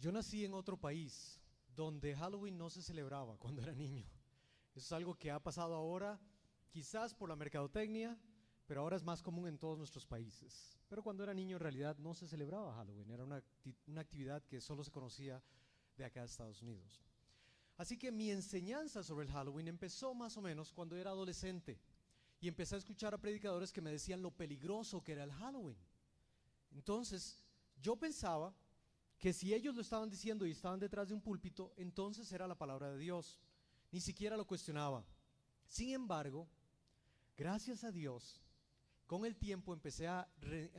Yo nací en otro país donde Halloween no se celebraba cuando era niño. Eso es algo que ha pasado ahora, quizás por la mercadotecnia, pero ahora es más común en todos nuestros países. Pero cuando era niño en realidad no se celebraba Halloween, era una actividad que solo se conocía de acá de Estados Unidos. Así que mi enseñanza sobre el Halloween empezó más o menos cuando era adolescente y empecé a escuchar a predicadores que me decían lo peligroso que era el Halloween. Entonces yo pensaba que si ellos lo estaban diciendo y estaban detrás de un púlpito, entonces era la palabra de Dios. Ni siquiera lo cuestionaba. Sin embargo, gracias a Dios, con el tiempo empecé a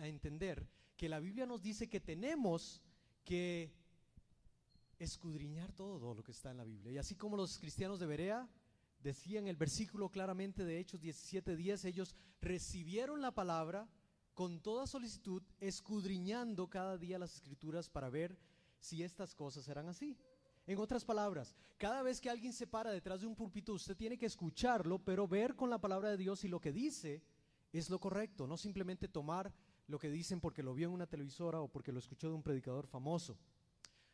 entender que la Biblia nos dice que tenemos que escudriñar todo lo que está en la Biblia. Y así como los cristianos de Berea decían el versículo claramente de Hechos 17:10, ellos recibieron la palabra con toda solicitud, escudriñando cada día las escrituras para ver si estas cosas eran así. En otras palabras, cada vez que alguien se para detrás de un púlpito, usted tiene que escucharlo, pero ver con la palabra de Dios si lo que dice es lo correcto, no simplemente tomar lo que dicen porque lo vio en una televisora o porque lo escuchó de un predicador famoso.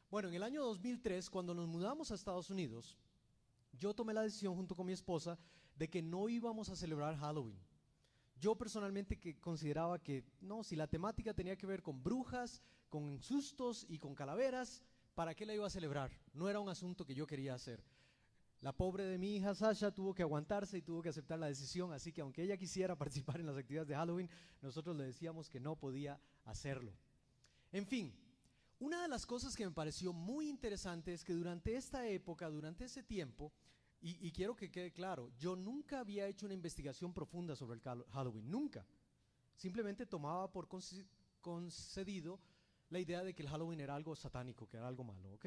Bueno, en el año 2003, cuando nos mudamos a Estados Unidos, yo tomé la decisión junto con mi esposa de que no íbamos a celebrar Halloween. Yo personalmente que consideraba que no, si la temática tenía que ver con brujas, con sustos y con calaveras, ¿para qué la iba a celebrar? No era un asunto que yo quería hacer. La pobre de mi hija Sasha tuvo que aguantarse y tuvo que aceptar la decisión, así que aunque ella quisiera participar en las actividades de Halloween, nosotros le decíamos que no podía hacerlo. En fin, una de las cosas que me pareció muy interesante es que durante esta época, durante ese tiempo, y quiero que quede claro, yo nunca había hecho una investigación profunda sobre el Halloween, nunca. Simplemente tomaba por concedido la idea de que el Halloween era algo satánico, que era algo malo, ¿ok?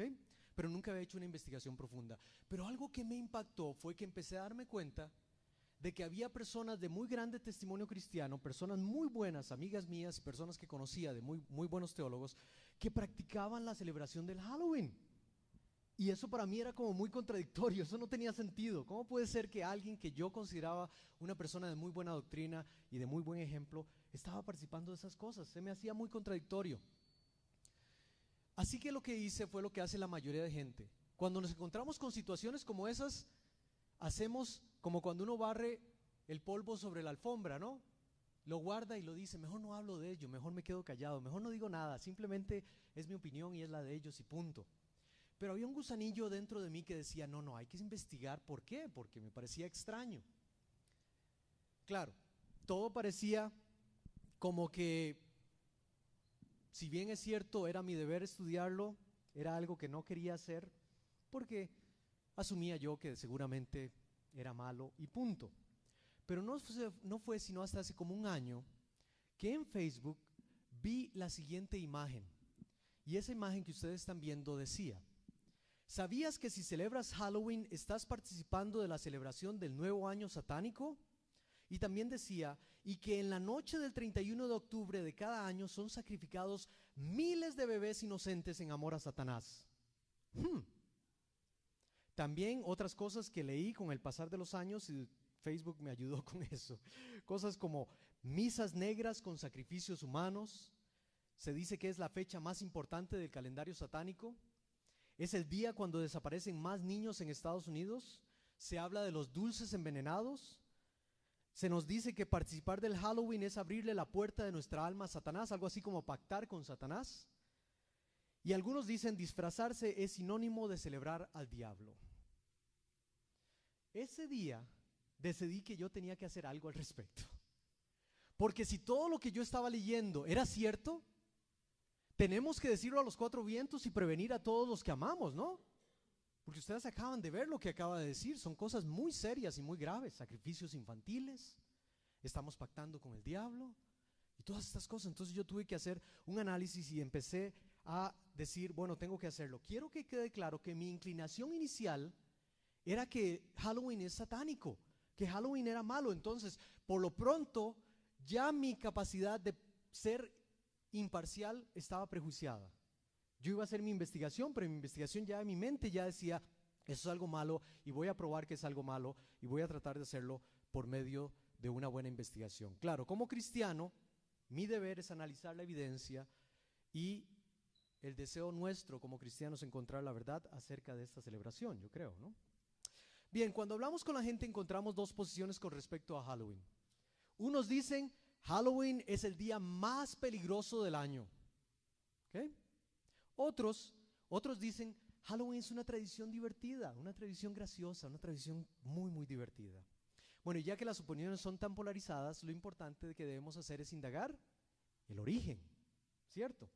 Pero nunca había hecho una investigación profunda. Pero algo que me impactó fue que empecé a darme cuenta de que había personas de muy grande testimonio cristiano, personas muy buenas, amigas mías y personas que conocía de muy buenos teólogos, que practicaban la celebración del Halloween. Y eso para mí era como muy contradictorio, eso no tenía sentido. ¿Cómo puede ser que alguien que yo consideraba una persona de muy buena doctrina y de muy buen ejemplo estaba participando de esas cosas? Se me hacía muy contradictorio. Así que lo que hice fue lo que hace la mayoría de gente. Cuando nos encontramos con situaciones como esas, hacemos como cuando uno barre el polvo sobre la alfombra, ¿no? Lo guarda y lo dice, mejor no hablo de ello, mejor me quedo callado, mejor no digo nada, simplemente es mi opinión y es la de ellos y punto. Pero había un gusanillo dentro de mí que decía, no, hay que investigar. ¿Por qué? Porque me parecía extraño. Claro, todo parecía como que, si bien es cierto, era mi deber estudiarlo, era algo que no quería hacer, porque asumía yo que seguramente era malo y punto. Pero no fue sino hasta hace como un año que en Facebook vi la siguiente imagen. Y esa imagen que ustedes están viendo decía: ¿sabías que si celebras Halloween estás participando de la celebración del nuevo año satánico? Y también decía, y que en la noche del 31 de octubre de cada año son sacrificados miles de bebés inocentes en amor a Satanás. También otras cosas que leí con el pasar de los años, y Facebook me ayudó con eso. Cosas como misas negras con sacrificios humanos. Se dice que es la fecha más importante del calendario satánico. Es el día cuando desaparecen más niños en Estados Unidos. Se habla de los dulces envenenados. Se nos dice que participar del Halloween es abrirle la puerta de nuestra alma a Satanás, algo así como pactar con Satanás. Y algunos dicen disfrazarse es sinónimo de celebrar al diablo. Ese día decidí que yo tenía que hacer algo al respecto. Porque si todo lo que yo estaba leyendo era cierto, tenemos que decirlo a los cuatro vientos y prevenir a todos los que amamos, ¿no? Porque ustedes acaban de ver lo que acaba de decir, son cosas muy serias y muy graves, sacrificios infantiles, estamos pactando con el diablo y todas estas cosas. Entonces yo tuve que hacer un análisis y empecé a decir, bueno, tengo que hacerlo. Quiero que quede claro que mi inclinación inicial era que Halloween es satánico, que Halloween era malo. Entonces, por lo pronto, ya mi capacidad de ser imparcial estaba prejuiciada. Yo iba a hacer mi investigación, pero mi investigación ya en mi mente ya decía, eso es algo malo y voy a probar que es algo malo y voy a tratar de hacerlo por medio de una buena investigación. Claro, como cristiano, mi deber es analizar la evidencia y el deseo nuestro como cristianos encontrar la verdad acerca de esta celebración, yo creo, ¿no? Bien, cuando hablamos con la gente encontramos dos posiciones con respecto a Halloween. Unos dicen, Halloween es el día más peligroso del año. ¿Okay? Otros dicen, Halloween es una tradición divertida, una tradición graciosa, una tradición muy, muy divertida. Bueno, y ya que las opiniones son tan polarizadas, lo importante que debemos hacer es indagar el origen, ¿cierto?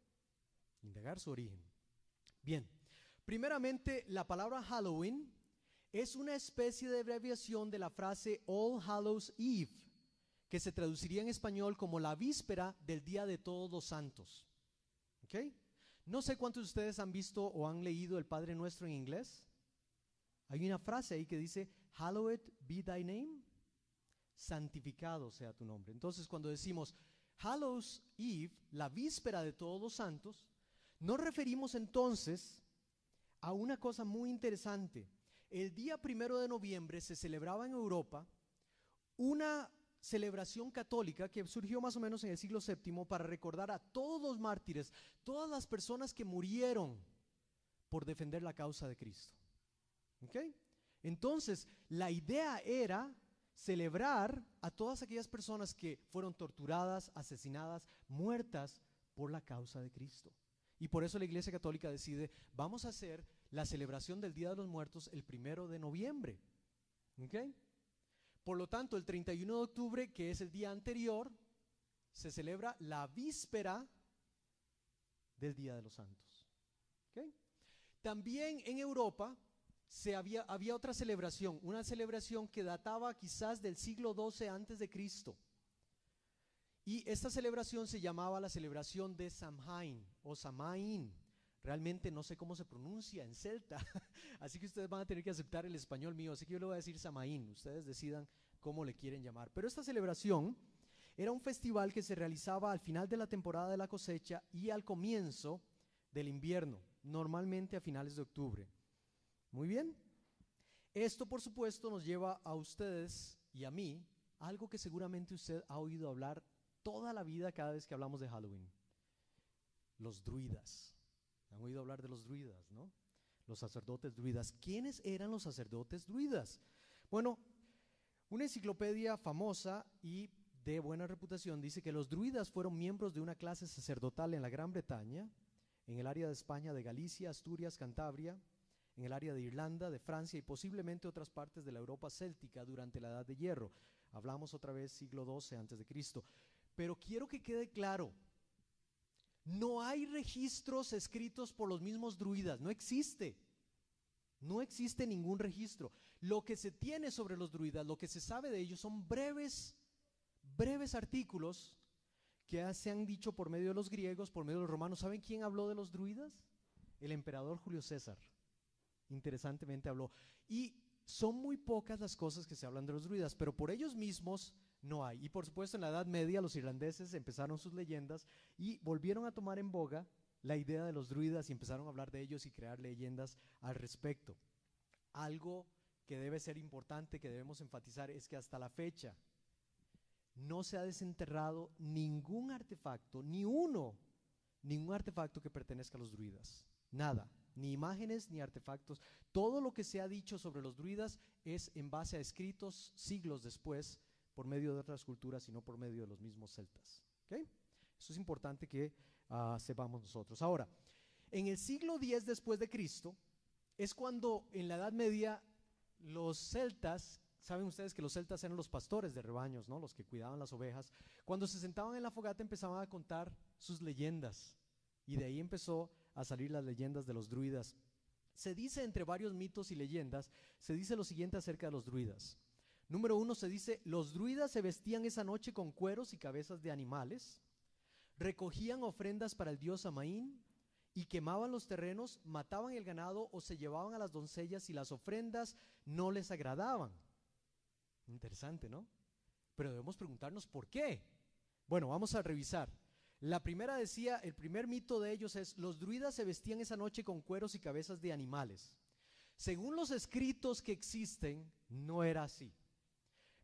Indagar su origen. Bien, primeramente, la palabra Halloween es una especie de abreviación de la frase All Hallows Eve, que se traduciría en español como la víspera del Día de Todos los Santos. ¿Ok? No sé cuántos de ustedes han visto o han leído el Padre Nuestro en inglés. Hay una frase ahí que dice, Hallowed be thy name, santificado sea tu nombre. Entonces, cuando decimos Hallows Eve, la víspera de Todos los Santos, nos referimos entonces a una cosa muy interesante. El día 1 de noviembre se celebraba en Europa una celebración católica que surgió más o menos en el siglo VII para recordar a todos los mártires, todas las personas que murieron por defender la causa de Cristo. ¿Ok? Entonces, la idea era celebrar a todas aquellas personas que fueron torturadas, asesinadas, muertas por la causa de Cristo. Y por eso la Iglesia Católica decide, vamos a hacer la celebración del Día de los Muertos el 1 de noviembre. ¿Ok? Por lo tanto, el 31 de octubre, que es el día anterior, se celebra la víspera del Día de los Santos. ¿Okay? También en Europa había otra celebración, una celebración que databa quizás del siglo XII antes de Cristo. Y esta celebración se llamaba la celebración de Samhain o Samaín. Realmente no sé cómo se pronuncia en celta, así que ustedes van a tener que aceptar el español mío, así que yo le voy a decir Samaín, ustedes decidan cómo le quieren llamar. Pero esta celebración era un festival que se realizaba al final de la temporada de la cosecha y al comienzo del invierno, normalmente a finales de octubre. Muy bien. Esto, por supuesto, nos lleva a ustedes y a mí a algo que seguramente usted ha oído hablar toda la vida cada vez que hablamos de Halloween: los druidas. Han oído hablar de los druidas, ¿no? Los sacerdotes druidas. ¿Quiénes eran los sacerdotes druidas? Bueno, una enciclopedia famosa y de buena reputación dice que los druidas fueron miembros de una clase sacerdotal en la Gran Bretaña, en el área de España, de Galicia, Asturias, Cantabria, en el área de Irlanda, de Francia y posiblemente otras partes de la Europa céltica durante la Edad de Hierro. Hablamos otra vez siglo XII antes de Cristo. Pero quiero que quede claro, no hay registros escritos por los mismos druidas, no existe ningún registro. Lo que se tiene sobre los druidas, lo que se sabe de ellos son breves artículos que se han dicho por medio de los griegos, por medio de los romanos. ¿Saben quién habló de los druidas? El emperador Julio César, interesantemente habló. Y son muy pocas las cosas que se hablan de los druidas, pero por ellos mismos no hay. Y por supuesto en la Edad Media los irlandeses empezaron sus leyendas y volvieron a tomar en boga la idea de los druidas y empezaron a hablar de ellos y crear leyendas al respecto. Algo que debe ser importante, que debemos enfatizar, es que hasta la fecha no se ha desenterrado ningún artefacto, ningún artefacto que pertenezca a los druidas. Nada, ni imágenes ni artefactos. Todo lo que se ha dicho sobre los druidas es en base a escritos siglos después, por medio de otras culturas y no por medio de los mismos celtas. ¿Okay? Eso es importante que sepamos nosotros. Ahora, en el siglo X después de Cristo es cuando en la Edad Media los celtas, saben ustedes que los celtas eran los pastores de rebaños, ¿no? Los que cuidaban las ovejas. Cuando se sentaban en la fogata empezaban a contar sus leyendas y de ahí empezó a salir las leyendas de los druidas. Se dice, entre varios mitos y leyendas, se dice lo siguiente acerca de los druidas. Número 1, se dice: los druidas se vestían esa noche con cueros y cabezas de animales, recogían ofrendas para el dios Samaín y quemaban los terrenos, mataban el ganado o se llevaban a las doncellas si las ofrendas no les agradaban. Interesante, ¿no? Pero debemos preguntarnos ¿por qué? Bueno, vamos a revisar. La primera decía, el primer mito de ellos es: los druidas se vestían esa noche con cueros y cabezas de animales. Según los escritos que existen, no era así.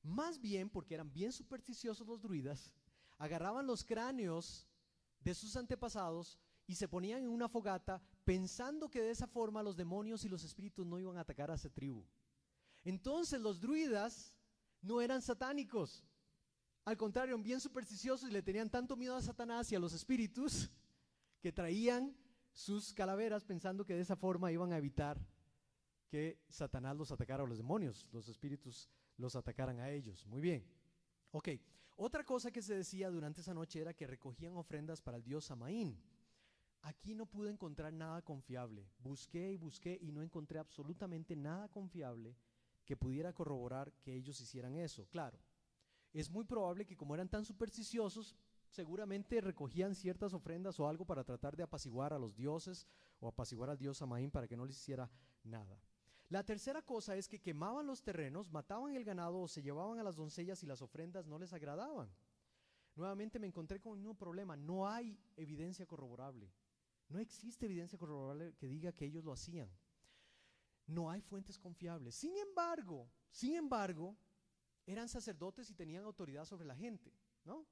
Más bien, porque eran bien supersticiosos los druidas, agarraban los cráneos de sus antepasados y se ponían en una fogata pensando que de esa forma los demonios y los espíritus no iban a atacar a esa tribu. Entonces los druidas no eran satánicos, al contrario, eran bien supersticiosos y le tenían tanto miedo a Satanás y a los espíritus que traían sus calaveras pensando que de esa forma iban a evitar que Satanás los atacara a los demonios, los espíritus los atacaran a ellos. Muy bien. Ok, otra cosa que se decía durante esa noche era que recogían ofrendas para el dios Samaín. Aquí no pude encontrar nada confiable. Busqué y busqué y no encontré absolutamente nada confiable que pudiera corroborar que ellos hicieran eso. Claro, es muy probable que como eran tan supersticiosos, seguramente recogían ciertas ofrendas o algo para tratar de apaciguar a los dioses o apaciguar al dios Samaín para que no les hiciera nada. La tercera cosa es que quemaban los terrenos, mataban el ganado o se llevaban a las doncellas y las ofrendas no les agradaban. Nuevamente me encontré con el mismo problema, no hay evidencia corroborable. No existe evidencia corroborable que diga que ellos lo hacían. No hay fuentes confiables. Sin embargo, eran sacerdotes y tenían autoridad sobre la gente, ¿no?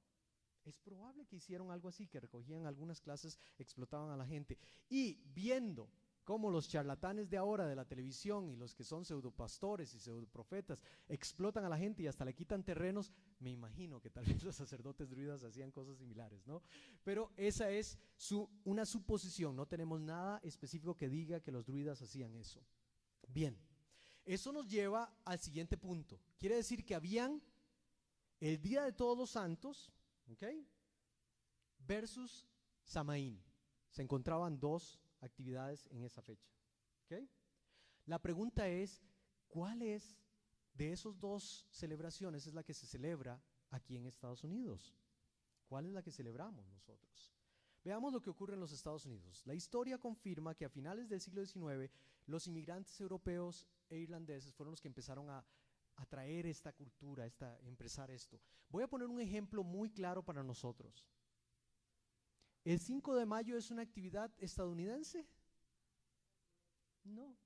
Es probable que hicieron algo así, que recogían algunas clases, explotaban a la gente. Y viendo cómo los charlatanes de ahora de la televisión y los que son pseudopastores y pseudoprofetas explotan a la gente y hasta le quitan terrenos, me imagino que tal vez los sacerdotes druidas hacían cosas similares, ¿no? Pero esa es una suposición, no tenemos nada específico que diga que los druidas hacían eso. Bien, eso nos lleva al siguiente punto. Quiere decir que habían el Día de Todos los Santos, ¿ok?, versus Samaín. Se encontraban dos actividades en esa fecha, ¿ok? La pregunta es, ¿cuál es de esos dos celebraciones es la que se celebra aquí en Estados Unidos? ¿Cuál es la que celebramos nosotros? Veamos lo que ocurre en los Estados Unidos. La historia confirma que a finales del siglo XIX los inmigrantes europeos e irlandeses fueron los que empezaron a traer esta cultura, empezar esto. Voy a poner un ejemplo muy claro para nosotros. ¿El 5 de mayo es una actividad estadounidense? No.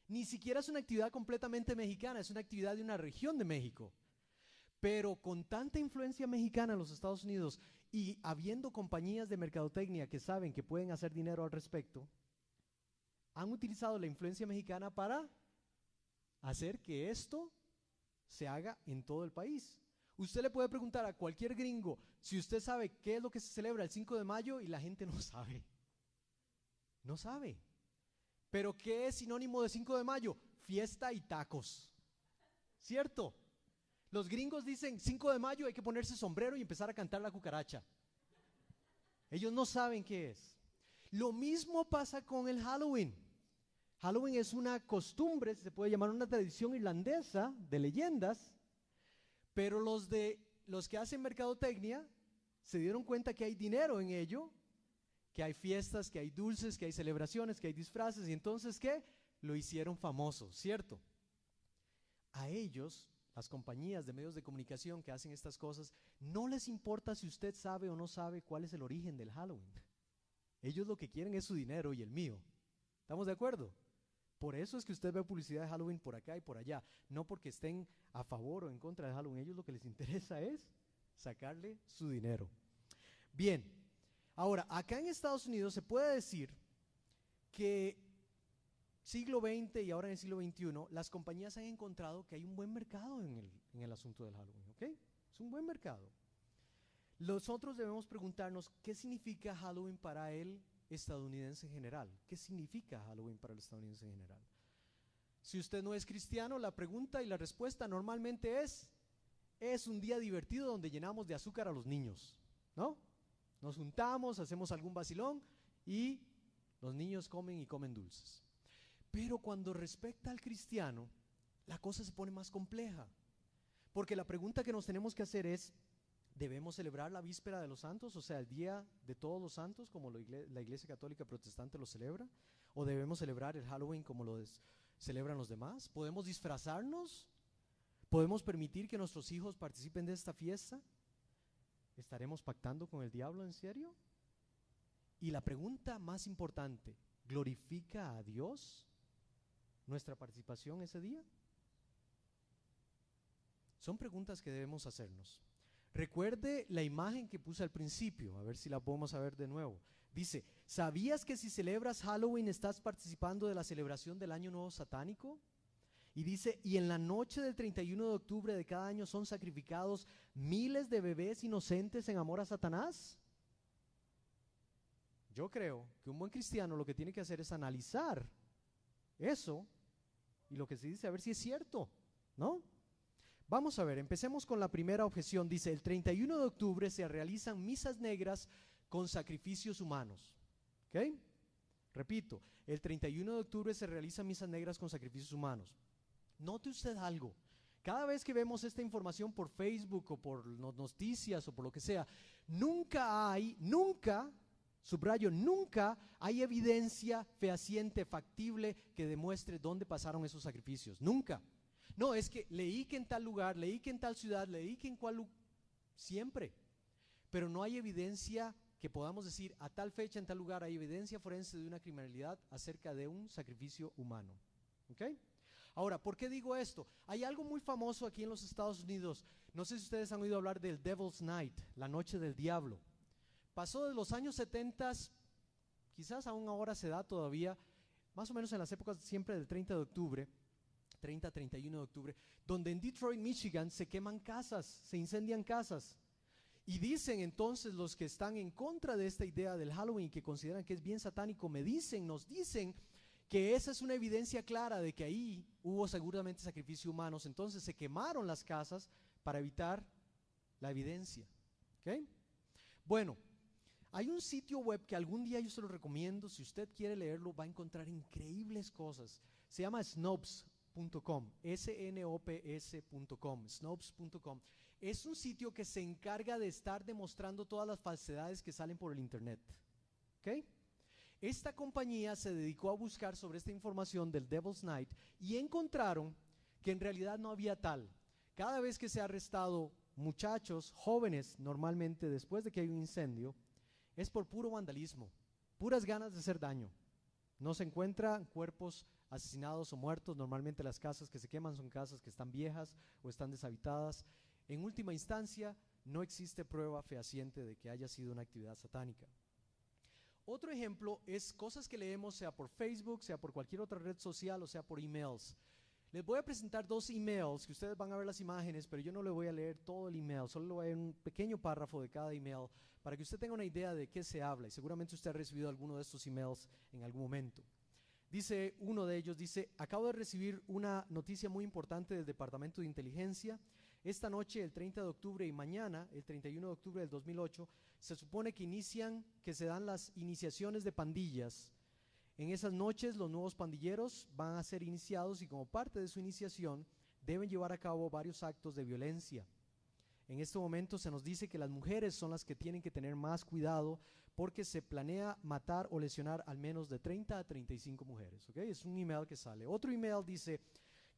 Ni siquiera es una actividad completamente mexicana, es una actividad de una región de México. Pero con tanta influencia mexicana en los Estados Unidos y habiendo compañías de mercadotecnia que saben que pueden hacer dinero al respecto, han utilizado la influencia mexicana para hacer que esto se haga en todo el país. Usted le puede preguntar a cualquier gringo si usted sabe qué es lo que se celebra el 5 de mayo y la gente no sabe. No sabe. Pero ¿qué es sinónimo de 5 de mayo? Fiesta y tacos. ¿Cierto? Los gringos dicen 5 de mayo hay que ponerse sombrero y empezar a cantar la cucaracha. Ellos no saben qué es. Lo mismo pasa con el Halloween. Halloween es una costumbre, se puede llamar una tradición irlandesa de leyendas, pero los que hacen mercadotecnia se dieron cuenta que hay dinero en ello, que hay fiestas, que hay dulces, que hay celebraciones, que hay disfraces, y entonces ¿qué? Lo hicieron famoso, ¿cierto? A ellos, las compañías de medios de comunicación que hacen estas cosas, no les importa si usted sabe o no sabe cuál es el origen del Halloween. Ellos lo que quieren es su dinero y el mío. ¿Estamos de acuerdo? Por eso es que usted ve publicidad de Halloween por acá y por allá, no porque estén a favor o en contra de Halloween. Ellos lo que les interesa es sacarle su dinero. Bien, ahora, acá en Estados Unidos se puede decir que siglo XX y ahora en el siglo XXI, las compañías han encontrado que hay un buen mercado en el asunto del Halloween, ¿ok? Es un buen mercado. Nosotros debemos preguntarnos qué significa Halloween para el estadounidense en general. ¿Qué significa Halloween para el estadounidense en general? Si usted no es cristiano, la pregunta y la respuesta normalmente es un día divertido donde llenamos de azúcar a los niños, ¿no? Nos juntamos, hacemos algún vacilón y los niños comen y comen dulces. Pero cuando respecta al cristiano, la cosa se pone más compleja, porque la pregunta que nos tenemos que hacer es, ¿debemos celebrar la víspera de los santos, o sea, el día de todos los santos, como la Iglesia Católica Protestante lo celebra? ¿O debemos celebrar el Halloween como lo celebran los demás? ¿Podemos disfrazarnos? ¿Podemos permitir que nuestros hijos participen de esta fiesta? ¿Estaremos pactando con el diablo en serio? Y la pregunta más importante, ¿glorifica a Dios nuestra participación ese día? Son preguntas que debemos hacernos. Recuerde la imagen que puse al principio, a ver si la podemos ver de nuevo. Dice, ¿sabías que si celebras Halloween estás participando de la celebración del Año Nuevo Satánico? Y dice, y en la noche del 31 de octubre de cada año son sacrificados miles de bebés inocentes en amor a Satanás. Yo creo que un buen cristiano lo que tiene que hacer es analizar eso y lo que se dice, a ver si es cierto, ¿no? Vamos a ver, empecemos con la primera objeción. Dice, el 31 de octubre se realizan misas negras con sacrificios humanos. ¿Ok? Repito, el 31 de octubre se realizan misas negras con sacrificios humanos. Note usted algo. Cada vez que vemos esta información por Facebook o por noticias o por lo que sea, nunca, subrayo, nunca hay evidencia fehaciente, factible, que demuestre dónde pasaron esos sacrificios. Nunca. No, es que leí que en tal lugar, leí que en tal ciudad, leí que en cual lugar, siempre. Pero no hay evidencia que podamos decir a tal fecha, en tal lugar, hay evidencia forense de una criminalidad acerca de un sacrificio humano. ¿Ok? Ahora, ¿por qué digo esto? Hay algo muy famoso aquí en los Estados Unidos. No sé si ustedes han oído hablar del Devil's Night, la noche del diablo. Pasó de los años 70, quizás aún ahora se da todavía, más o menos en las épocas siempre del 30 de octubre, 30-31 de octubre, donde en Detroit, Michigan, se queman casas, se incendian casas. Y dicen entonces los que están en contra de esta idea del Halloween, que consideran que es bien satánico, nos dicen que esa es una evidencia clara de que ahí hubo seguramente sacrificio humanos. Entonces se quemaron las casas para evitar la evidencia. ¿Okay? Bueno, hay un sitio web que algún día yo se lo recomiendo. Si usted quiere leerlo, va a encontrar increíbles cosas. Se llama Snopes.com, Snopes.com, Snopes.com. Es un sitio que se encarga de estar demostrando todas las falsedades que salen por el internet. ¿Ok? Esta compañía se dedicó a buscar sobre esta información del Devil's Night y encontraron que en realidad no había tal. Cada vez que se ha arrestado muchachos, jóvenes, normalmente después de que hay un incendio, es por puro vandalismo, puras ganas de hacer daño. No se encuentran cuerpos asesinados o muertos. Normalmente las casas que se queman son casas que están viejas o están deshabitadas. En última instancia, no existe prueba fehaciente de que haya sido una actividad satánica. Otro ejemplo es cosas que leemos, sea por Facebook, sea por cualquier otra red social o sea por emails. Les voy a presentar dos emails que ustedes van a ver las imágenes, pero yo no le voy a leer todo el email, solo le voy a leer un pequeño párrafo de cada email para que usted tenga una idea de qué se habla, y seguramente usted ha recibido alguno de estos emails en algún momento. Dice uno de ellos, dice, acabo de recibir una noticia muy importante del Departamento de Inteligencia. Esta noche, el 30 de octubre y mañana, el 31 de octubre del 2008, se supone que se dan las iniciaciones de pandillas. En esas noches los nuevos pandilleros van a ser iniciados y como parte de su iniciación deben llevar a cabo varios actos de violencia. En este momento se nos dice que las mujeres son las que tienen que tener más cuidado porque se planea matar o lesionar al menos de 30 a 35 mujeres. ¿Okay? Es un email que sale. Otro email dice,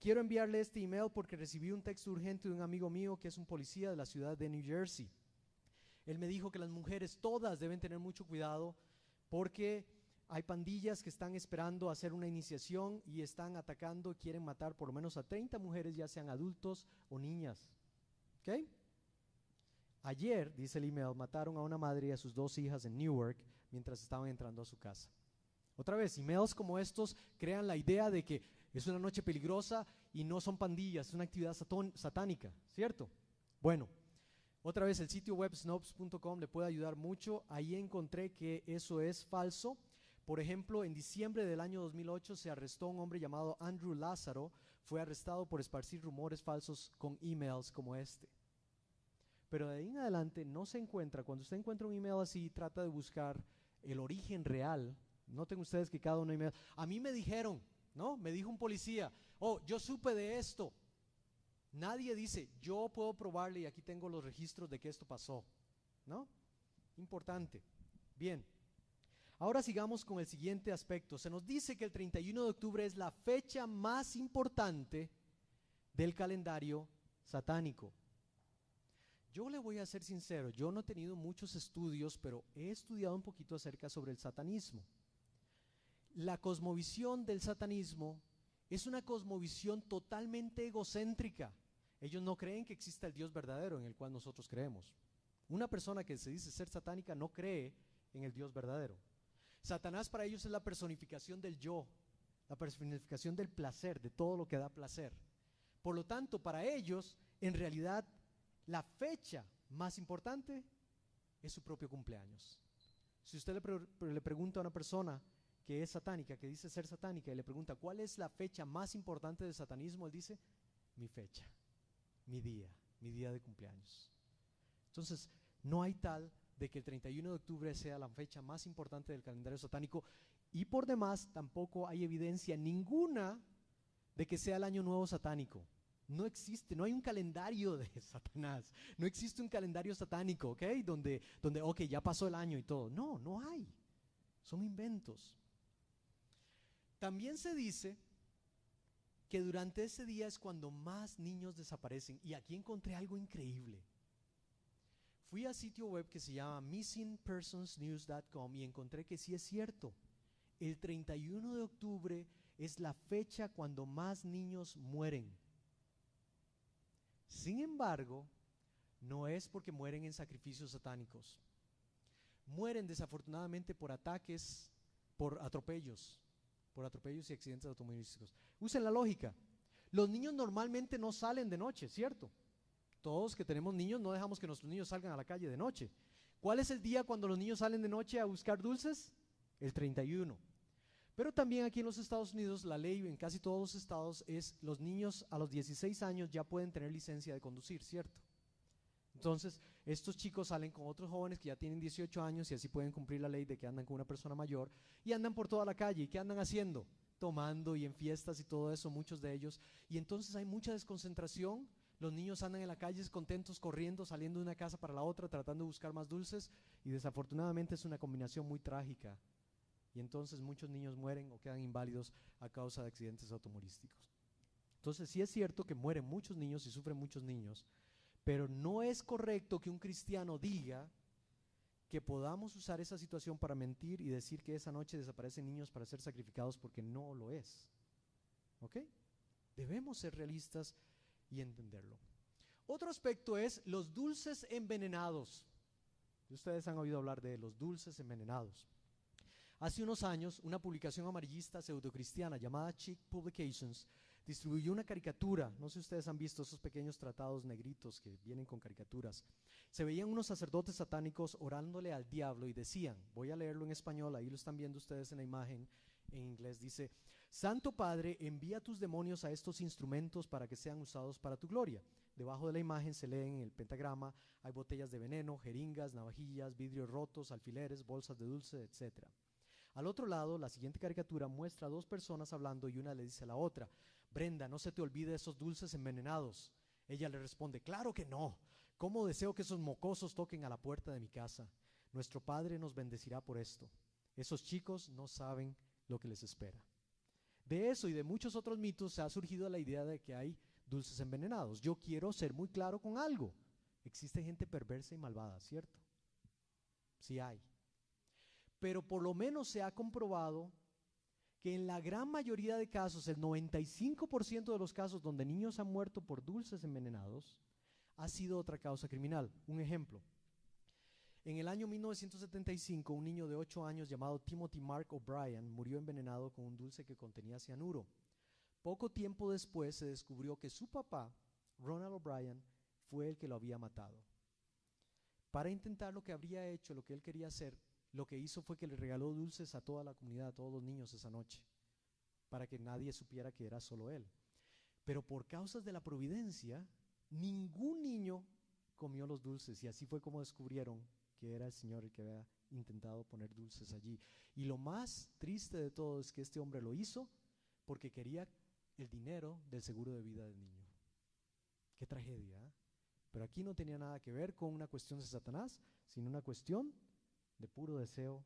quiero enviarle este email porque recibí un texto urgente de un amigo mío que es un policía de la ciudad de New Jersey. Él me dijo que las mujeres todas deben tener mucho cuidado porque hay pandillas que están esperando hacer una iniciación y están atacando, quieren matar por lo menos a 30 mujeres, ya sean adultos o niñas. ¿Ok? Ayer, dice el email, mataron a una madre y a sus 2 hijas en Newark mientras estaban entrando a su casa. Otra vez, emails como estos crean la idea de que es una noche peligrosa y no son pandillas, es una actividad satánica, ¿cierto? Bueno, otra vez el sitio web snopes.com le puede ayudar mucho. Ahí encontré que eso es falso. Por ejemplo, en diciembre del año 2008 se arrestó un hombre llamado Andrew Lázaro. Fue arrestado por esparcir rumores falsos con emails como este. Pero de ahí en adelante no se encuentra. Cuando usted encuentra un email así, trata de buscar el origen real. Noten ustedes que cada uno email. A mí me dijeron, ¿no? Me dijo un policía, oh, yo supe de esto. Nadie dice, yo puedo probarle y aquí tengo los registros de que esto pasó, ¿no? Importante. Bien. Ahora sigamos con el siguiente aspecto. Se nos dice que el 31 de octubre es la fecha más importante del calendario satánico. Yo le voy a ser sincero, yo no he tenido muchos estudios, pero he estudiado un poquito acerca sobre el satanismo. La cosmovisión del satanismo es una cosmovisión totalmente egocéntrica. Ellos no creen que exista el Dios verdadero en el cual nosotros creemos. Una persona que se dice ser satánica no cree en el Dios verdadero. Satanás para ellos es la personificación del yo, la personificación del placer, de todo lo que da placer. Por lo tanto, para ellos, en realidad, la fecha más importante es su propio cumpleaños. Si usted le pregunta a una persona que es satánica, que dice ser satánica, y le pregunta cuál es la fecha más importante del satanismo, él dice, mi fecha, mi día de cumpleaños. Entonces, no hay tal de que el 31 de octubre sea la fecha más importante del calendario satánico, y por demás tampoco hay evidencia ninguna de que sea el año nuevo satánico. No existe, no hay un calendario de Satanás, no existe un calendario satánico, ¿ok? Donde ok, ya pasó el año y todo. No, no hay, son inventos. También se dice que durante ese día es cuando más niños desaparecen, y aquí encontré algo increíble. Fui a sitio web que se llama missingpersonsnews.com y encontré que sí es cierto. El 31 de octubre es la fecha cuando más niños mueren. Sin embargo, no es porque mueren en sacrificios satánicos. Mueren desafortunadamente por ataques, por atropellos y accidentes automovilísticos. Usen la lógica. Los niños normalmente no salen de noche, ¿cierto? Todos que tenemos niños no dejamos que nuestros niños salgan a la calle de noche. ¿Cuál es el día cuando los niños salen de noche a buscar dulces? El 31. Pero también aquí en los Estados Unidos, la ley en casi todos los estados es los niños a los 16 años ya pueden tener licencia de conducir, ¿cierto? Entonces, estos chicos salen con otros jóvenes que ya tienen 18 años y así pueden cumplir la ley de que andan con una persona mayor y andan por toda la calle. ¿Y qué andan haciendo? Tomando y en fiestas y todo eso, muchos de ellos. Y entonces hay mucha desconcentración. Los niños andan en la calle contentos, corriendo, saliendo de una casa para la otra, tratando de buscar más dulces, y desafortunadamente es una combinación muy trágica. Y entonces muchos niños mueren o quedan inválidos a causa de accidentes automovilísticos. Entonces sí es cierto que mueren muchos niños y sufren muchos niños, pero no es correcto que un cristiano diga que podamos usar esa situación para mentir y decir que esa noche desaparecen niños para ser sacrificados, porque no lo es. ¿Ok? Debemos ser realistas y entenderlo. Otro aspecto es los dulces envenenados. Ustedes han oído hablar de los dulces envenenados. Hace unos años, una publicación amarillista pseudocristiana llamada Chick Publications distribuyó una caricatura. No sé si ustedes han visto esos pequeños tratados negritos que vienen con caricaturas. Se veían unos sacerdotes satánicos orándole al diablo y decían, voy a leerlo en español, ahí lo están viendo ustedes en la imagen, en inglés, dice: Santo Padre, envía tus demonios a estos instrumentos para que sean usados para tu gloria. Debajo de la imagen se lee en el pentagrama, hay botellas de veneno, jeringas, navajillas, vidrios rotos, alfileres, bolsas de dulce, etc. Al otro lado, la siguiente caricatura muestra a dos personas hablando y una le dice a la otra: Brenda, no se te olvide esos dulces envenenados. Ella le responde: claro que no. ¿Cómo deseo que esos mocosos toquen a la puerta de mi casa? Nuestro Padre nos bendecirá por esto. Esos chicos no saben lo que les espera. De eso y de muchos otros mitos se ha surgido la idea de que hay dulces envenenados. Yo quiero ser muy claro con algo. Existe gente perversa y malvada, ¿cierto? Sí hay. Pero por lo menos se ha comprobado que en la gran mayoría de casos, el 95% de los casos donde niños han muerto por dulces envenenados, ha sido otra causa criminal. Un ejemplo: en el año 1975, un niño de 8 años llamado Timothy Mark O'Brien murió envenenado con un dulce que contenía cianuro. Poco tiempo después se descubrió que su papá, Ronald O'Brien, fue el que lo había matado. Para intentar lo que habría hecho, lo que él quería hacer, lo que hizo fue que le regaló dulces a toda la comunidad, a todos los niños esa noche, para que nadie supiera que era solo él. Pero por causas de la providencia, ningún niño comió los dulces, y así fue como descubrieron que era el Señor el que había intentado poner dulces allí. Y lo más triste de todo es que este hombre lo hizo porque quería el dinero del seguro de vida del niño. Qué tragedia, ¿eh? Pero aquí no tenía nada que ver con una cuestión de Satanás, sino una cuestión de puro deseo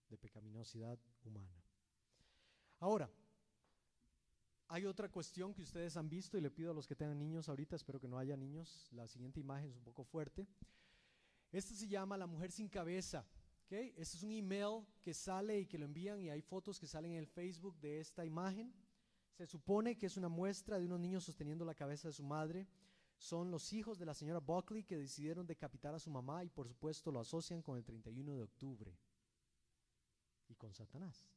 de pecaminosidad humana. Ahora, hay otra cuestión que ustedes han visto, y le pido a los que tengan niños ahorita, espero que no haya niños, la siguiente imagen es un poco fuerte. Esta se llama La Mujer Sin Cabeza. ¿Okay? Este es un email que sale y que lo envían, y hay fotos que salen en el Facebook de esta imagen. Se supone que es una muestra de unos niños sosteniendo la cabeza de su madre. son los hijos de la señora Buckley que decidieron decapitar a su mamá y por supuesto lo asocian con el 31 de octubre y con Satanás.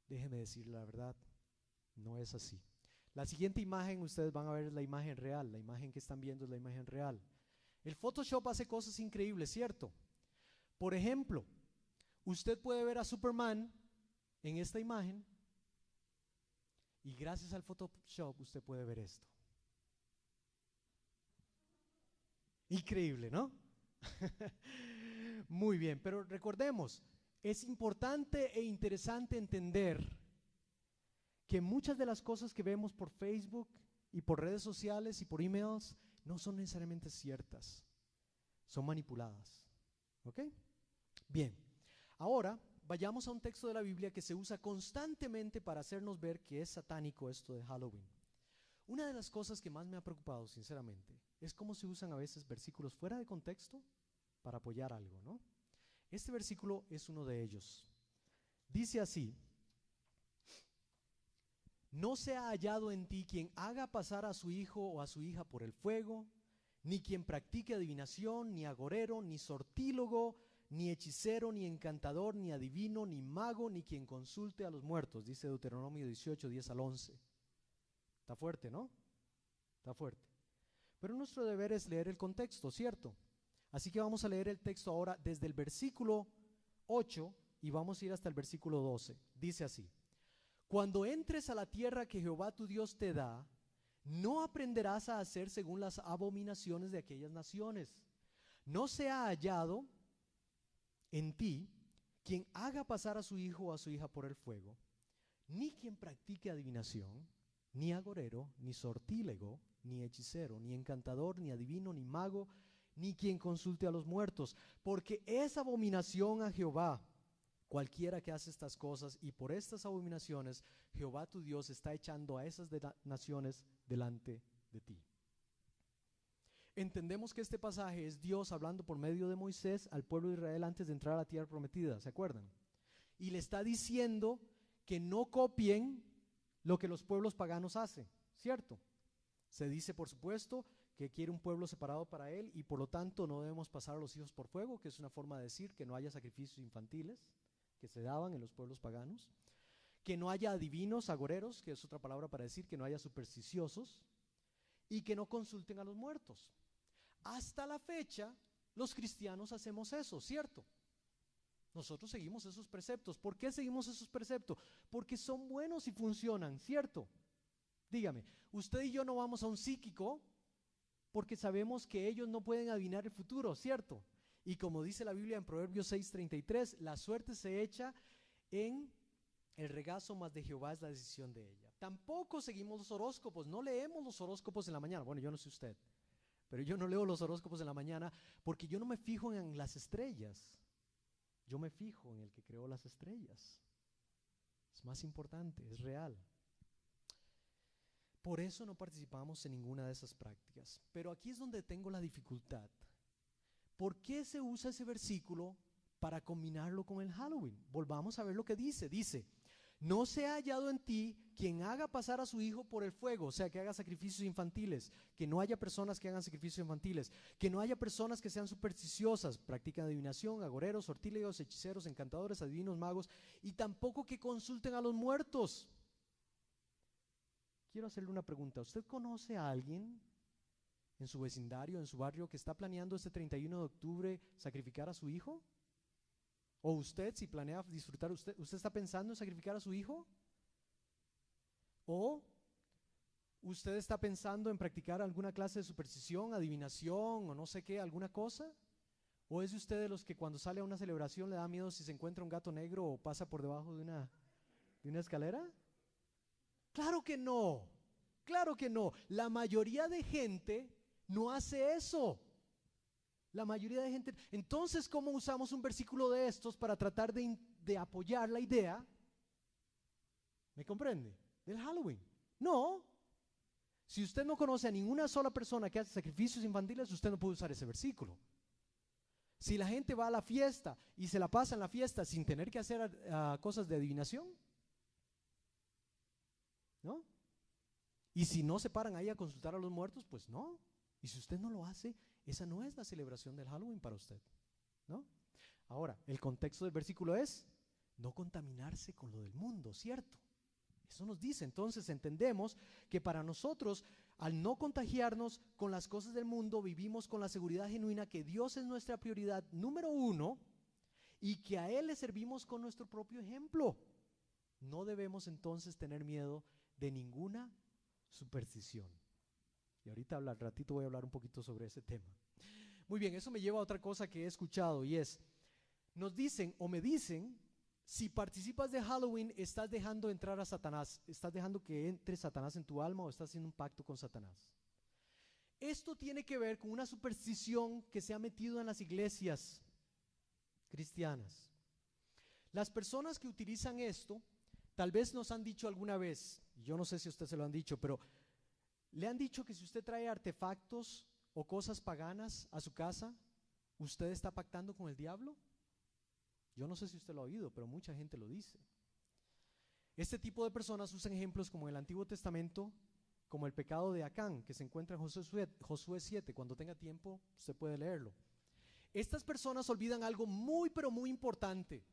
Déjeme decirle la verdad, no es así. La siguiente imagen, ustedes van a ver la imagen real, la imagen que están viendo es la imagen real. El Photoshop hace cosas increíbles, ¿cierto? Por ejemplo, usted puede ver a Superman en esta imagen y gracias al Photoshop usted puede ver esto. Increíble, ¿no? Muy bien, pero recordemos, es importante e interesante entender que muchas de las cosas que vemos por Facebook y por redes sociales y por emails no son necesariamente ciertas, son manipuladas. ¿Ok? Bien, ahora vayamos a un texto de la Biblia que se usa constantemente para hacernos ver que es satánico esto de Halloween. Una de las cosas que más me ha preocupado, sinceramente, es cómo se usan a veces versículos fuera de contexto para apoyar algo, ¿no? Este versículo es uno de ellos. Dice así: no se ha hallado en ti quien haga pasar a su hijo o a su hija por el fuego, ni quien practique adivinación, ni agorero, ni sortílogo, ni hechicero, ni encantador, ni adivino, ni mago, ni quien consulte a los muertos, dice Deuteronomio 18, 10 al 11. Está fuerte, ¿no? Está fuerte. Pero nuestro deber es leer el contexto, ¿cierto? Así que vamos a leer el texto ahora desde el versículo 8 y vamos a ir hasta el versículo 12. Dice así: cuando entres a la tierra que Jehová tu Dios te da, no aprenderás a hacer según las abominaciones de aquellas naciones. No se ha hallado en ti quien haga pasar a su hijo o a su hija por el fuego, ni quien practique adivinación, ni agorero, ni sortílego, ni hechicero, ni encantador, ni adivino, ni mago, ni quien consulte a los muertos, porque es abominación a Jehová cualquiera que hace estas cosas, y por estas abominaciones Jehová tu Dios está echando a esas naciones delante de ti. Entendemos que este pasaje es Dios hablando por medio de Moisés al pueblo de Israel antes de entrar a la tierra prometida, ¿se acuerdan? Y le está diciendo que no copien lo que los pueblos paganos hacen, ¿cierto? Se dice, por supuesto, que quiere un pueblo separado para él y por lo tanto no debemos pasar a los hijos por fuego, que es una forma de decir que no haya sacrificios infantiles que se daban en los pueblos paganos, que no haya adivinos, agoreros, que es otra palabra para decir que no haya supersticiosos, y que no consulten a los muertos. Hasta la fecha, los cristianos hacemos eso, ¿cierto? Nosotros seguimos esos preceptos. ¿Por qué seguimos esos preceptos? Porque son buenos y funcionan, ¿cierto? Dígame, usted y yo no vamos a un psíquico porque sabemos que ellos no pueden adivinar el futuro, ¿cierto? Y como dice la Biblia en Proverbios 6:33, la suerte se echa en el regazo, mas de Jehová es la decisión de ella. Tampoco seguimos los horóscopos, no leemos los horóscopos en la mañana. Bueno, yo no sé usted, pero yo no leo los horóscopos en la mañana porque yo no me fijo en las estrellas. Yo me fijo en el que creó las estrellas. Es más importante, es real. Por eso no participamos en ninguna de esas prácticas. Pero aquí es donde tengo la dificultad. ¿Por qué se usa ese versículo para combinarlo con el Halloween? Volvamos a ver lo que dice. Dice: no se ha hallado en ti quien haga pasar a su hijo por el fuego, o sea, que haga sacrificios infantiles, que no haya personas que hagan sacrificios infantiles, que no haya personas que sean supersticiosas, practican adivinación, agoreros, sortílegos, hechiceros, encantadores, adivinos, magos, y tampoco que consulten a los muertos. Quiero hacerle una pregunta. ¿Usted conoce a alguien en su vecindario, en su barrio, que está planeando este 31 de octubre sacrificar a su hijo? ¿O usted, si planea disfrutar, usted está pensando en sacrificar a su hijo? ¿O usted está pensando en practicar alguna clase de superstición, adivinación o no sé qué, alguna cosa? ¿O es de usted de los que cuando sale a una celebración le da miedo si se encuentra un gato negro o pasa por debajo de una escalera? Claro que no, claro que no. La mayoría de gente no hace eso. La mayoría de gente. Entonces, ¿cómo usamos un versículo de estos para tratar de apoyar la idea? ¿Me comprende? Del Halloween. No. Si usted no conoce a ninguna sola persona que hace sacrificios infantiles, usted no puede usar ese versículo. Si la gente va a la fiesta y se la pasa en la fiesta sin tener que hacer cosas de adivinación, ¿no? Y si no se paran ahí a consultar a los muertos, pues no. Y si usted no lo hace, esa no es la celebración del Halloween para usted, ¿no? Ahora, el contexto del versículo es no contaminarse con lo del mundo, ¿cierto? Eso nos dice, entonces entendemos que para nosotros, al no contagiarnos con las cosas del mundo, vivimos con la seguridad genuina que Dios es nuestra prioridad número uno y que a Él le servimos con nuestro propio ejemplo. No debemos entonces tener miedo de ninguna superstición. Y ahorita al ratito voy a hablar un poquito sobre ese tema. Muy bien, eso me lleva a otra cosa que he escuchado y es, nos dicen o me dicen, si participas de Halloween estás dejando entrar a Satanás, estás dejando que entre Satanás en tu alma o estás haciendo un pacto con Satanás. Esto tiene que ver con una superstición que se ha metido en las iglesias cristianas. Las personas que utilizan esto, tal vez nos han dicho alguna vez, yo no sé si a usted se lo han dicho, pero le han dicho que si usted trae artefactos o cosas paganas a su casa, ¿usted está pactando con el diablo? Yo no sé si usted lo ha oído, pero mucha gente lo dice. Este tipo de personas usan ejemplos como el Antiguo Testamento, como el pecado de Acán, que se encuentra en Josué 7. Cuando tenga tiempo, usted puede leerlo. Estas personas olvidan algo muy, pero muy importante.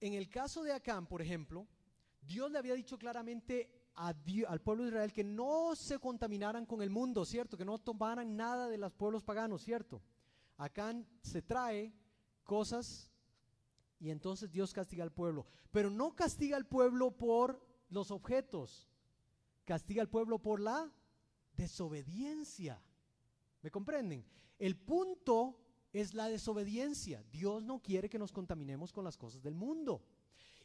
En el caso de Acán, por ejemplo, Dios le había dicho claramente al pueblo de Israel que no se contaminaran con el mundo, ¿cierto? Que no tomaran nada de los pueblos paganos, ¿cierto? Acán se trae cosas y entonces Dios castiga al pueblo, pero no castiga al pueblo por los objetos, castiga al pueblo por la desobediencia. ¿Me comprenden? El punto es la desobediencia. Dios no quiere que nos contaminemos con las cosas del mundo.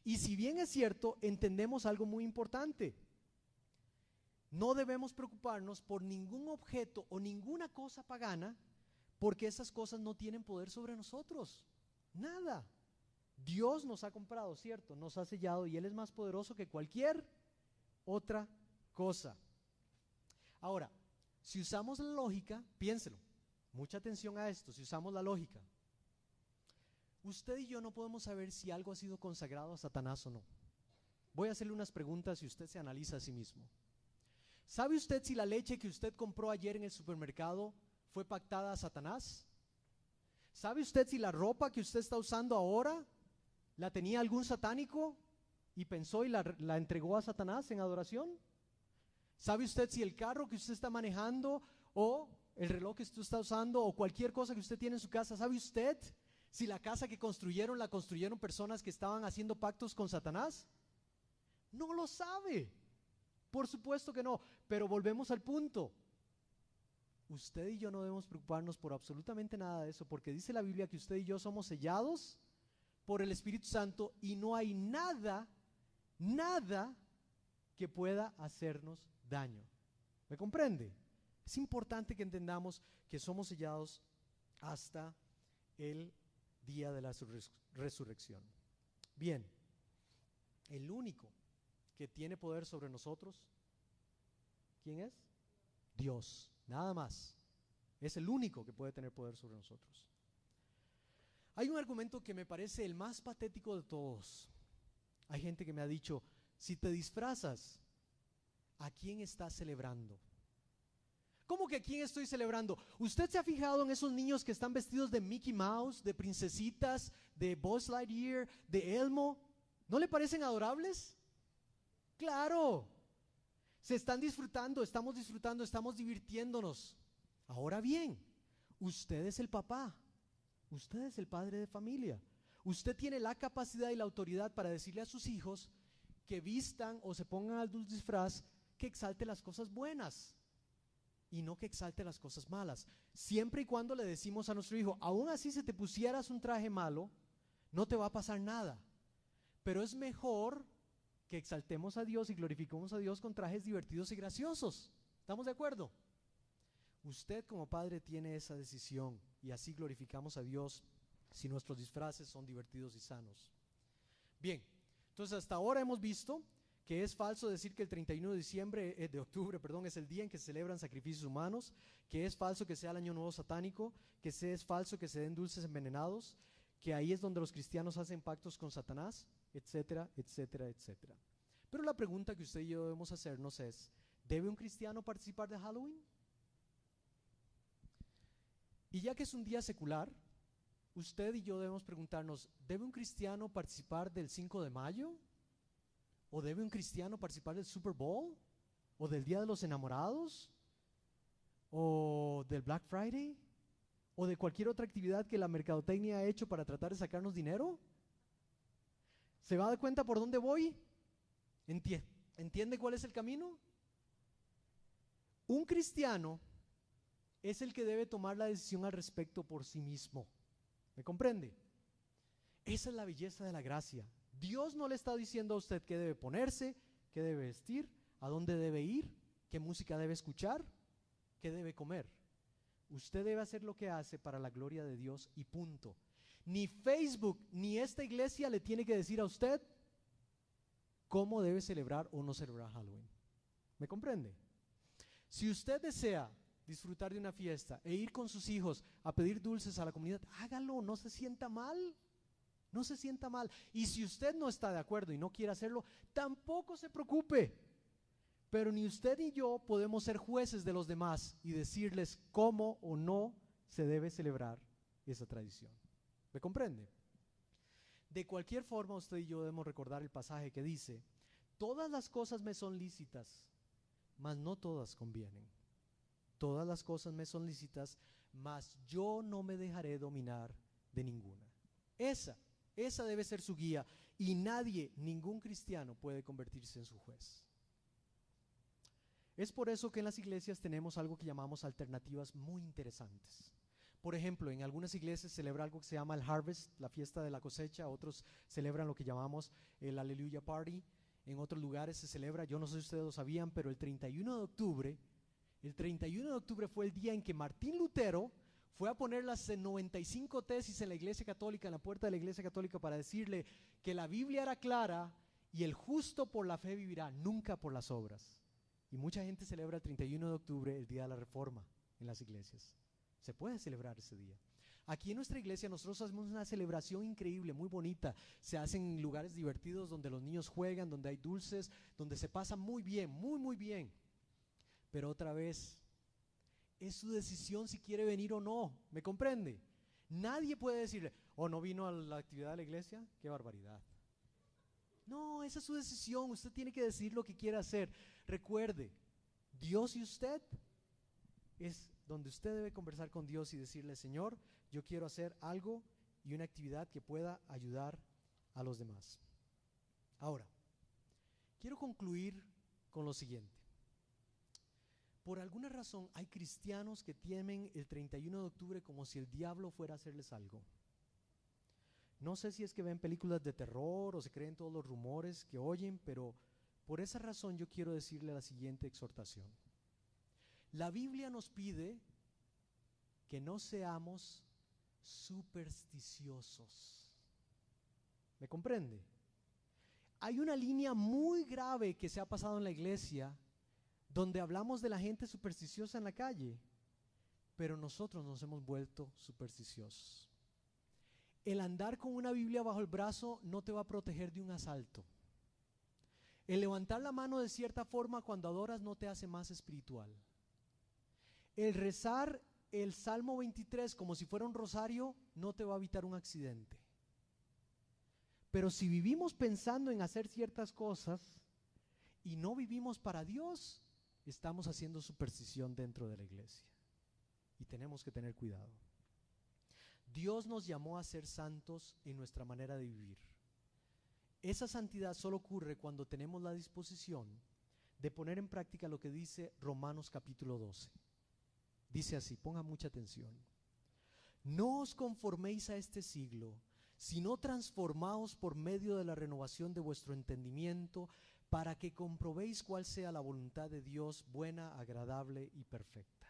Y si bien es cierto, entendemos algo muy importante. No debemos preocuparnos por ningún objeto o ninguna cosa pagana, porque esas cosas no tienen poder sobre nosotros. Nada. Dios nos ha comprado, ¿cierto? Nos ha sellado y Él es más poderoso que cualquier otra cosa. Ahora, si usamos la lógica, piénselo, mucha atención a esto, si usamos la lógica, usted y yo no podemos saber si algo ha sido consagrado a Satanás o no. Voy a hacerle unas preguntas y usted se analiza a sí mismo. ¿Sabe usted si la leche que usted compró ayer en el supermercado fue pactada a Satanás? ¿Sabe usted si la ropa que usted está usando ahora la tenía algún satánico y pensó y la entregó a Satanás en adoración? ¿Sabe usted si el carro que usted está manejando o el reloj que usted está usando o cualquier cosa que usted tiene en su casa, sabe usted si la casa que construyeron la construyeron personas que estaban haciendo pactos con Satanás? No lo sabe. Por supuesto que no, pero volvemos al punto. Usted y yo no debemos preocuparnos por absolutamente nada de eso, porque dice la Biblia que usted y yo somos sellados por el Espíritu Santo y no hay nada que pueda hacernos daño. ¿Me comprende? Es importante que entendamos que somos sellados hasta el día de la resurrección. Bien, el único que tiene poder sobre nosotros, ¿quién es? Dios, nada más. Es el único que puede tener poder sobre nosotros. Hay un argumento que me parece el más patético de todos. Hay gente que me ha dicho, si te disfrazas, ¿a quién estás celebrando? ¿Cómo que a quién estoy celebrando? ¿Usted se ha fijado en esos niños que están vestidos de Mickey Mouse, de princesitas, de Buzz Lightyear, de Elmo? ¿No le parecen adorables? Claro, se están disfrutando, estamos divirtiéndonos. Ahora bien, usted es el papá, usted es el padre de familia. Usted tiene la capacidad y la autoridad para decirle a sus hijos que vistan o se pongan algún disfraz que exalte las cosas buenas y no que exalte las cosas malas. Siempre y cuando le decimos a nuestro hijo, aún así si te pusieras un traje malo, no te va a pasar nada. Pero es mejor que exaltemos a Dios y glorifiquemos a Dios con trajes divertidos y graciosos. ¿Estamos de acuerdo? Usted como padre tiene esa decisión y así glorificamos a Dios si nuestros disfraces son divertidos y sanos. Bien, entonces hasta ahora hemos visto que es falso decir que el 31 de octubre, es el día en que se celebran sacrificios humanos, que es falso que sea el año nuevo satánico, que es falso que se den dulces envenenados, que ahí es donde los cristianos hacen pactos con Satanás, etcétera, etcétera, etcétera. Pero la pregunta que usted y yo debemos hacernos es, ¿Debe un cristiano participar de Halloween? Y ya que es un día secular, usted y yo debemos preguntarnos, ¿debe un cristiano participar del 5 de mayo? ¿O debe un cristiano participar del Super Bowl? ¿O del Día de los Enamorados? ¿O del Black Friday? ¿O de cualquier otra actividad que la mercadotecnia ha hecho para tratar de sacarnos dinero? ¿Se va a dar cuenta por dónde voy? ¿Entiende cuál es el camino? Un cristiano es el que debe tomar la decisión al respecto por sí mismo. ¿Me comprende? Esa es la belleza de la gracia. Dios no le está diciendo a usted qué debe ponerse, qué debe vestir, a dónde debe ir, qué música debe escuchar, qué debe comer. Usted debe hacer lo que hace para la gloria de Dios y punto. Ni Facebook ni esta iglesia le tiene que decir a usted cómo debe celebrar o no celebrar Halloween. ¿Me comprende? Si usted desea disfrutar de una fiesta e ir con sus hijos a pedir dulces a la comunidad, hágalo, no se sienta mal. No se sienta mal. Y si usted no está de acuerdo y no quiere hacerlo, tampoco se preocupe. Pero ni usted ni yo podemos ser jueces de los demás y decirles cómo o no se debe celebrar esa tradición. ¿Me comprende? De cualquier forma, usted y yo debemos recordar el pasaje que dice: todas las cosas me son lícitas, mas no todas convienen. Todas las cosas me son lícitas, mas yo no me dejaré dominar de ninguna. Esa debe ser su guía, y nadie, ningún cristiano puede convertirse en su juez. Es por eso que en las iglesias tenemos algo que llamamos alternativas muy interesantes. Por ejemplo, en algunas iglesias se celebra algo que se llama el Harvest, la fiesta de la cosecha. Otros celebran lo que llamamos el Hallelujah Party. En otros lugares se celebra, yo no sé si ustedes lo sabían, pero el 31 de octubre fue el día en que Martín Lutero fue a poner las 95 tesis en la Iglesia Católica, en la puerta de la Iglesia Católica, para decirle que la Biblia era clara y el justo por la fe vivirá, nunca por las obras. Y mucha gente celebra el 31 de octubre, el Día de la Reforma, en las iglesias. Se puede celebrar ese día. Aquí en nuestra iglesia nosotros hacemos una celebración increíble, muy bonita. Se hacen lugares divertidos donde los niños juegan, donde hay dulces, donde se pasa muy bien, muy bien. Pero otra vez, es su decisión si quiere venir o no, ¿me comprende? Nadie puede decirle, no vino a la actividad de la iglesia, qué barbaridad. No, esa es su decisión, usted tiene que decidir lo que quiere hacer. Recuerde, Dios y usted es donde usted debe conversar con Dios y decirle: Señor, yo quiero hacer algo y una actividad que pueda ayudar a los demás. Ahora, quiero concluir con lo siguiente. Por alguna razón hay cristianos que temen el 31 de octubre como si el diablo fuera a hacerles algo. No sé si es que ven películas de terror o se creen todos los rumores que oyen, pero por esa razón yo quiero decirle la siguiente exhortación. La Biblia nos pide que no seamos supersticiosos. ¿Me comprende? Hay una línea muy grave que se ha pasado en la iglesia, donde hablamos de la gente supersticiosa en la calle, pero nosotros nos hemos vuelto supersticiosos. El andar con una Biblia bajo el brazo no te va a proteger de un asalto. El levantar la mano de cierta forma cuando adoras no te hace más espiritual. El rezar el Salmo 23 como si fuera un rosario no te va a evitar un accidente. Pero si vivimos pensando en hacer ciertas cosas y no vivimos para Dios, estamos haciendo superstición dentro de la iglesia y tenemos que tener cuidado. Dios nos llamó a ser santos en nuestra manera de vivir. Esa santidad solo ocurre cuando tenemos la disposición de poner en práctica lo que dice Romanos capítulo 12. Dice así, ponga mucha atención: no os conforméis a este siglo, sino transformaos por medio de la renovación de vuestro entendimiento, para que comprobéis cuál sea la voluntad de Dios, buena, agradable y perfecta.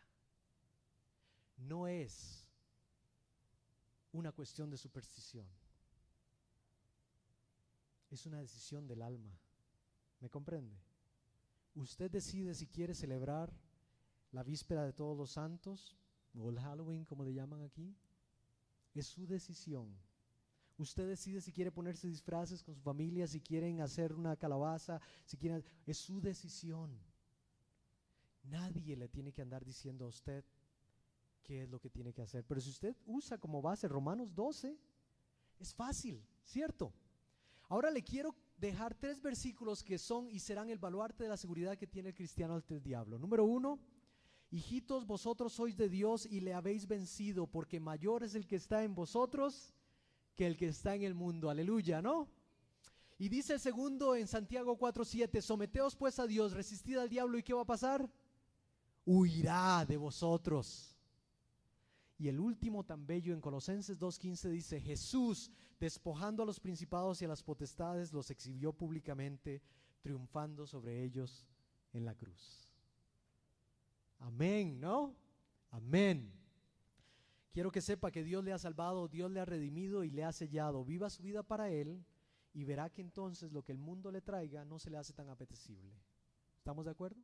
No es una cuestión de superstición, es una decisión del alma. ¿Me comprende? Usted decide si quiere celebrar la víspera de Todos los Santos o el Halloween, como le llaman aquí. Es su decisión. Usted decide si quiere ponerse disfraces con su familia, si quieren hacer una calabaza, si quieren, es su decisión. Nadie le tiene que andar diciendo a usted qué es lo que tiene que hacer. Pero si usted usa como base Romanos 12, es fácil, ¿cierto? Ahora le quiero dejar 3 versículos que son y serán el baluarte de la seguridad que tiene el cristiano ante el diablo. Número 1, hijitos, vosotros sois de Dios y le habéis vencido, porque mayor es el que está en vosotros que el que está en el mundo. Aleluya, ¿no? Y dice el segundo en Santiago 4:7, someteos pues a Dios, resistid al diablo, ¿y qué va a pasar? Huirá de vosotros. Y el último tan bello en Colosenses 2:15 dice, Jesús, despojando a los principados y a las potestades, los exhibió públicamente, triunfando sobre ellos en la cruz. Amén, ¿no? Amén. Quiero que sepa que Dios le ha salvado, Dios le ha redimido y le ha sellado. Viva su vida para Él y verá que entonces lo que el mundo le traiga no se le hace tan apetecible. ¿Estamos de acuerdo?